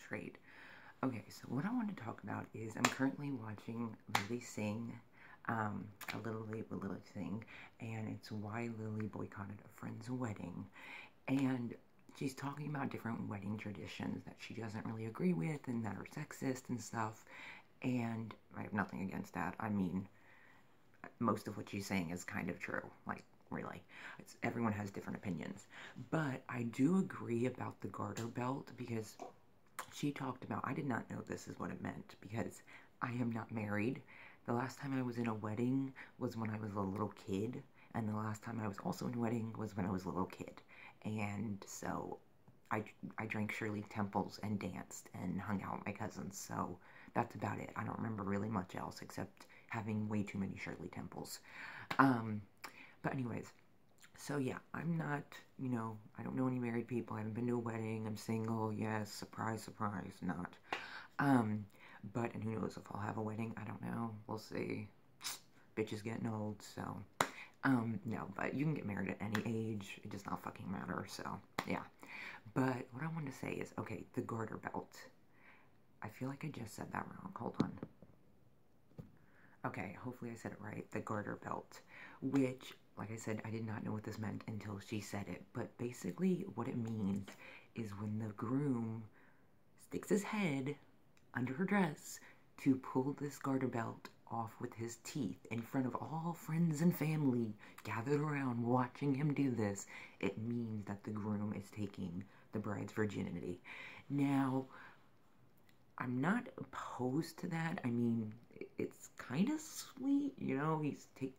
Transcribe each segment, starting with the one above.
straight. Okay, so what I want to talk about is I'm currently watching Lily sing, A Little Late with Lily Sing, and it's why Lily boycotted a friend's wedding. And she's talking about different wedding traditions that she doesn't really agree with and that are sexist and stuff. And I have nothing against that. I mean, most of what she's saying is kind of true. Like, really. Everyone has different opinions. But I do agree about the garter belt because she talked about, I did not know this is what it meant because I am not married. The last time I was in a wedding was when I was a little kid, and the last time I was also in a wedding was when I was a little kid. And so I drank Shirley Temples and danced and hung out with my cousins, so that's about it. I don't remember really much else except having way too many Shirley Temples. But anyways, so yeah, I'm not, I don't know any married people. I haven't been to a wedding. I'm single. Yes, surprise, surprise, not. But, and who knows if I'll have a wedding? I don't know. We'll see. Bitch is getting old, so. No, but you can get married at any age. It does not fucking matter, so, yeah. But what I want to say is, okay, the garter belt. I feel like I just said that wrong. Hold on. Okay, hopefully I said it right. The garter belt, which, like I said, I did not know what this meant until she said it. But basically what it means is when the groom sticks his head under her dress to pull this garter belt off with his teeth in front of all friends and family gathered around watching him do this, it means that the groom is taking the bride's virginity. Now, I'm not opposed to that. I mean, it's kind of sweet,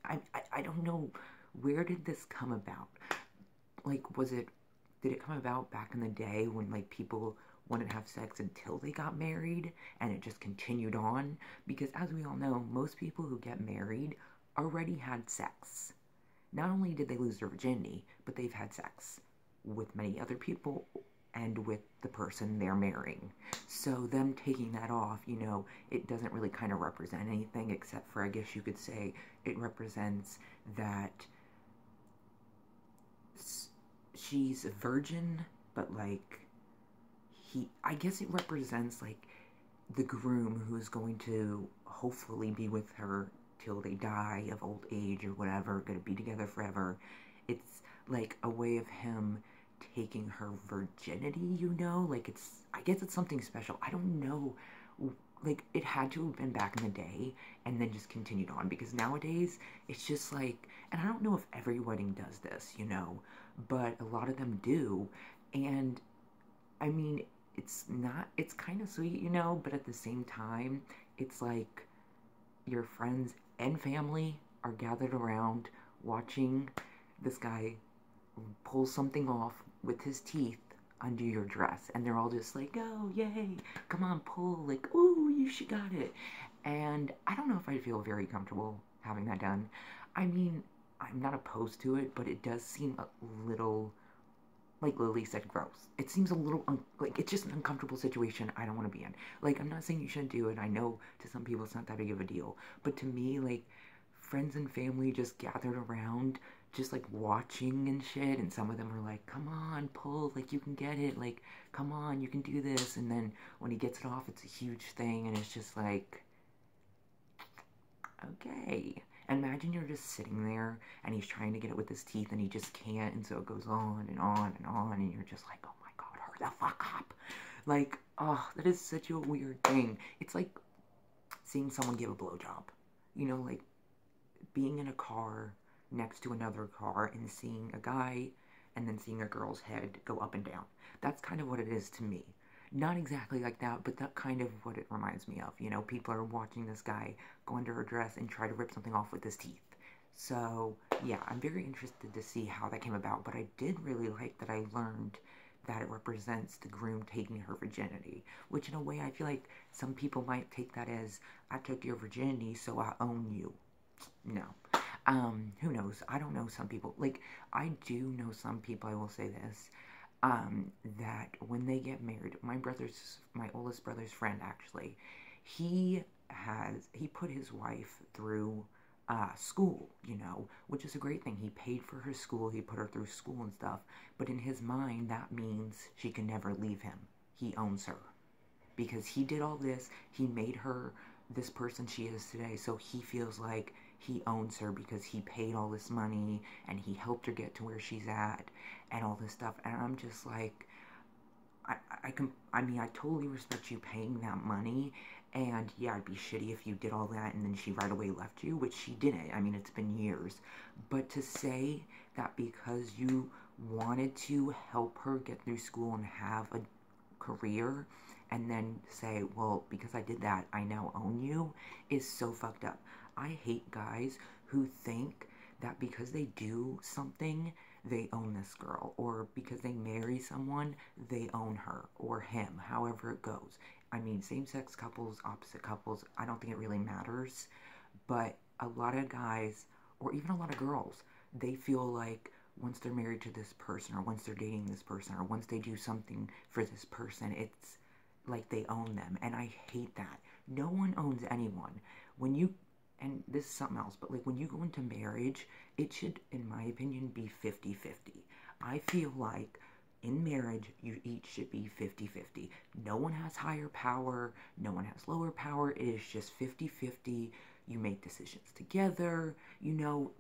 I don't know, where did this come about? Like, did it come about back in the day when, like, people wanted to have sex until they got married, and it just continued on? Because, as we all know, most people who get married already had sex. Not only did they lose their virginity, but they've had sex with many other people and with the person they're marrying. So them taking that off, it doesn't really kind of represent anything except for, I guess you could say, it represents that she's a virgin, but like, I guess it represents like the groom who's going to hopefully be with her till they die of old age or whatever, gonna be together forever. It's like a way of him taking her virginity, like I guess it's something special. I don't know, like it had to have been back in the day and then just continued on, because nowadays it's just like, and I don't know if every wedding does this, but a lot of them do. And I mean, it's kind of sweet, but at the same time, it's like your friends and family are gathered around watching this guy pull something off with his teeth under your dress, and they're all just like, oh, yay, come on, pull, like, ooh, she got it. And I don't know if I'd feel very comfortable having that done. I mean, I'm not opposed to it, but it does seem a little, like Lily said, gross. It seems a little, like, it's just an uncomfortable situation I don't want to be in. Like, I'm not saying you shouldn't do it. I know to some people it's not that big of a deal. But to me, like, friends and family just gathered around, just, like, watching and shit. And some of them are like, come on, pull, like, you can get it. Like, come on, you can do this. And then when he gets it off, it's a huge thing. And it's just like, okay. And imagine you're just sitting there, and he's trying to get it with his teeth, and he just can't, and so it goes on and on and on, and you're just like, oh my god, hurry the fuck up. Like, oh, that is such a weird thing. It's like seeing someone give a blowjob. Like being in a car next to another car and seeing a guy and then seeing a girl's head go up and down. That's kind of what it is to me. Not exactly like that, but that's kind of what it reminds me of. People are watching this guy go under her dress and try to rip something off with his teeth. So, yeah, I'm very interested to see how that came about, but I did really like that I learned that it represents the groom taking her virginity, which in a way I feel like some people might take that as, I took your virginity, so I own you. No. Who knows? I don't know some people. Like, I do know some people, I will say this, that when they get married, my oldest brother's friend, actually, he put his wife through school, which is a great thing. He paid for her school, he put her through school and stuff, but in his mind, that means she can never leave him. He owns her. because he did all this. He made her this person she is today, so he feels like he owns her because he paid all this money and he helped her get to where she's at and all this stuff. And I'm just like, I mean, I totally respect you paying that money, and yeah, it'd be shitty if you did all that and then she right away left you, which she didn't. I mean, it's been years. But to say that because you wanted to help her get through school and have a career, and then say, well, because I did that, I now own you, is so fucked up. I hate guys who think that because they do something, they own this girl, or because they marry someone, they own her or him, however it goes. I mean, same-sex couples, opposite couples, I don't think it really matters, but a lot of guys, or even a lot of girls, they feel like once they're married to this person, or once they're dating this person, or once they do something for this person, it's like they own them, and I hate that. No one owns anyone. When you, and this is something else, but like when you go into marriage, it should, in my opinion, be 50-50. I feel like in marriage, you each should be 50-50. No one has higher power, no one has lower power, it is just 50-50. You make decisions together, you know,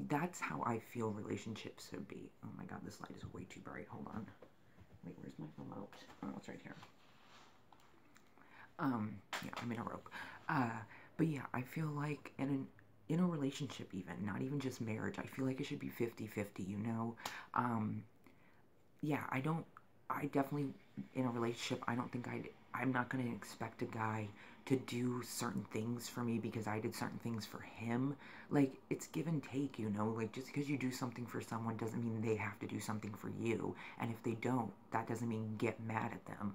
that's how I feel relationships should be. Oh my god, this light is way too bright, hold on. Wait, where's my remote? Oh, it's right here. Yeah, I'm in a rope. But yeah, I feel like in a relationship even, not even just marriage, I feel like it should be 50-50, you know? Yeah, I definitely, in a relationship, I don't think I'm not gonna expect a guy to do certain things for me because I did certain things for him. Like, it's give and take, you know? Like, just because you do something for someone doesn't mean they have to do something for you. And if they don't, that doesn't mean get mad at them.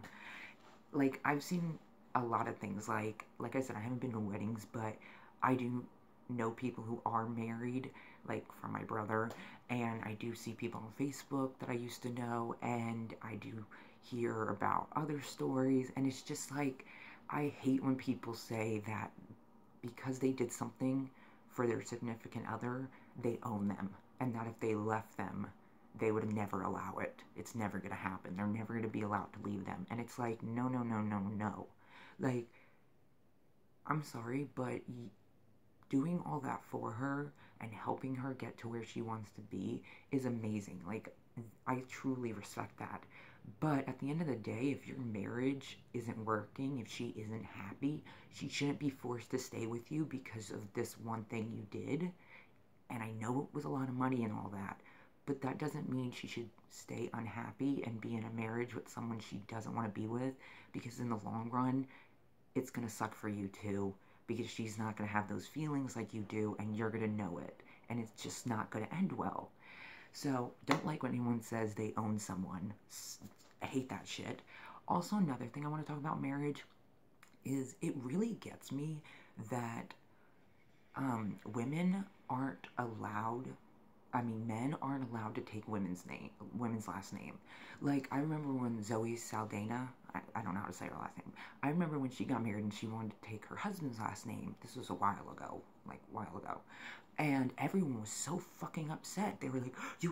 Like, I've seen a lot of things, like I said, I haven't been to weddings, but I do know people who are married, like from my brother, and I do see people on Facebook that I used to know, and I do hear about other stories, and it's just like, I hate when people say that because they did something for their significant other, they own them, and that if they left them, they would never allow it. It's never gonna happen. They're never gonna be allowed to leave them. And it's like, no, no, no, no, no. Like, I'm sorry, but doing all that for her and helping her get to where she wants to be is amazing. Like, I truly respect that. But at the end of the day, if your marriage isn't working, if she isn't happy, she shouldn't be forced to stay with you because of this one thing you did. And I know it was a lot of money and all that, but that doesn't mean she should stay unhappy and be in a marriage with someone she doesn't want to be with, because in the long run, it's going to suck for you too, because she's not going to have those feelings like you do, and you're going to know it, and it's just not going to end well. So, don't like when anyone says they own someone. I hate that shit. Also, another thing I want to talk about marriage is it really gets me that women aren't allowed, I mean, men aren't allowed to take women's last name. Like, I remember when Zoe Saldana, I don't know how to say her last name. I remember when she got married and she wanted to take her husband's last name. This was a while ago, like, a while ago. And everyone was so fucking upset. They were like, he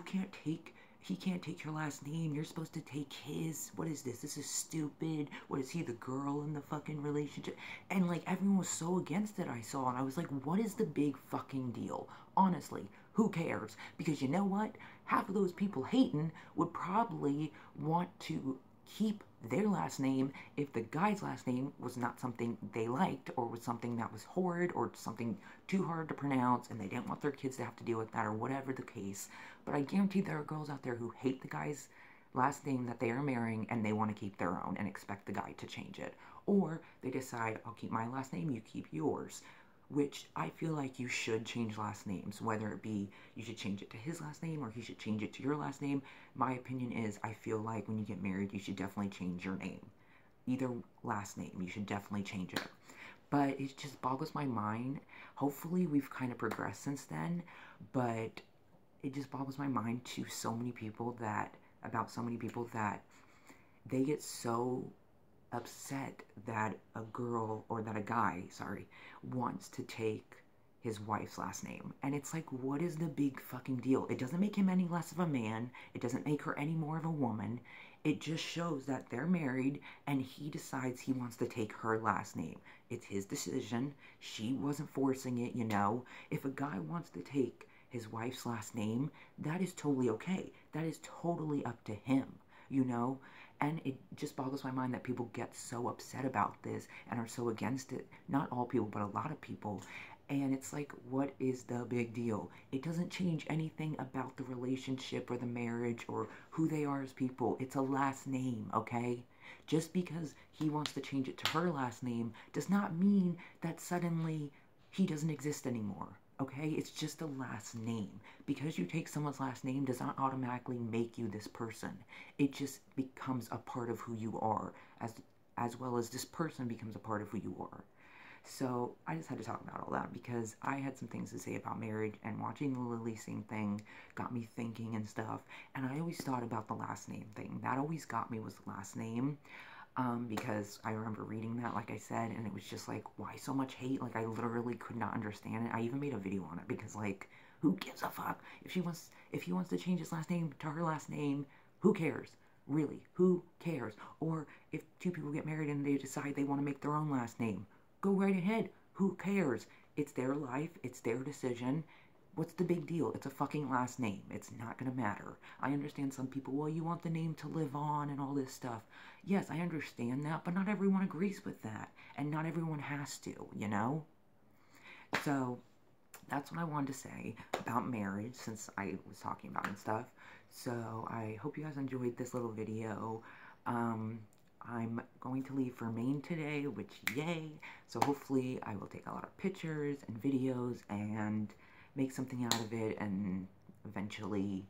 can't take your last name. You're supposed to take his. What is this? This is stupid. What is he, the girl in the fucking relationship? And, like, everyone was so against it, I saw. And I was like, what is the big fucking deal? Honestly, who cares? Because you know what? Half of those people hating would probably want to keep their last name if the guy's last name was not something they liked, or was something that was horrid, or something too hard to pronounce, and they didn't want their kids to have to deal with that, or whatever the case. But I guarantee there are girls out there who hate the guy's last name that they are marrying, and they want to keep their own and expect the guy to change it. Or they decide, I'll keep my last name, you keep yours. Which I feel like you should change last names, whether it be you should change it to his last name or he should change it to your last name. My opinion is, I feel like when you get married, you should definitely change your name. Either last name, you should definitely change it. But it just boggles my mind. Hopefully we've kind of progressed since then, but it just boggles my mind to so many people that they get so upset that a girl, or that a guy, sorry, wants to take his wife's last name. And it's like, what is the big fucking deal? It doesn't make him any less of a man. It doesn't make her any more of a woman. It just shows that they're married and he decides he wants to take her last name. It's his decision. She wasn't forcing it, you know. If a guy wants to take his wife's last name, that is totally okay. That is totally up to him, you know. And it just boggles my mind that people get so upset about this and are so against it. Not all people, but a lot of people. And it's like, what is the big deal? It doesn't change anything about the relationship or the marriage or who they are as people. It's a last name, okay? Just because he wants to change it to her last name does not mean that suddenly he doesn't exist anymore, okay? It's just a last name. Because you take someone's last name does not automatically make you this person. It just becomes a part of who you are, as well as this person becomes a part of who you are. So I just had to talk about all that because I had some things to say about marriage, and watching the Lily Singh thing got me thinking and stuff. And I always thought about the last name thing. That always got me, was the last name. Because I remember reading that, like I said, and it was just like, why so much hate? Like, I literally could not understand it. I even made a video on it because, like, who gives a fuck? If he wants to change his last name to her last name, who cares? Really, who cares? Or if two people get married and they decide they want to make their own last name, go right ahead. Who cares? It's their life. It's their decision. What's the big deal? It's a fucking last name. It's not gonna matter. I understand some people, well, you want the name to live on and all this stuff. Yes, I understand that, but not everyone agrees with that. And not everyone has to, you know? So, that's what I wanted to say about marriage, since I was talking about it and stuff. So, I hope you guys enjoyed this little video. I'm going to leave for Maine today, which, yay. So hopefully I will take a lot of pictures and videos and make something out of it and eventually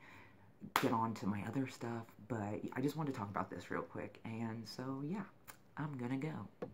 get on to my other stuff. But I just wanted to talk about this real quick. And so, yeah, I'm gonna go.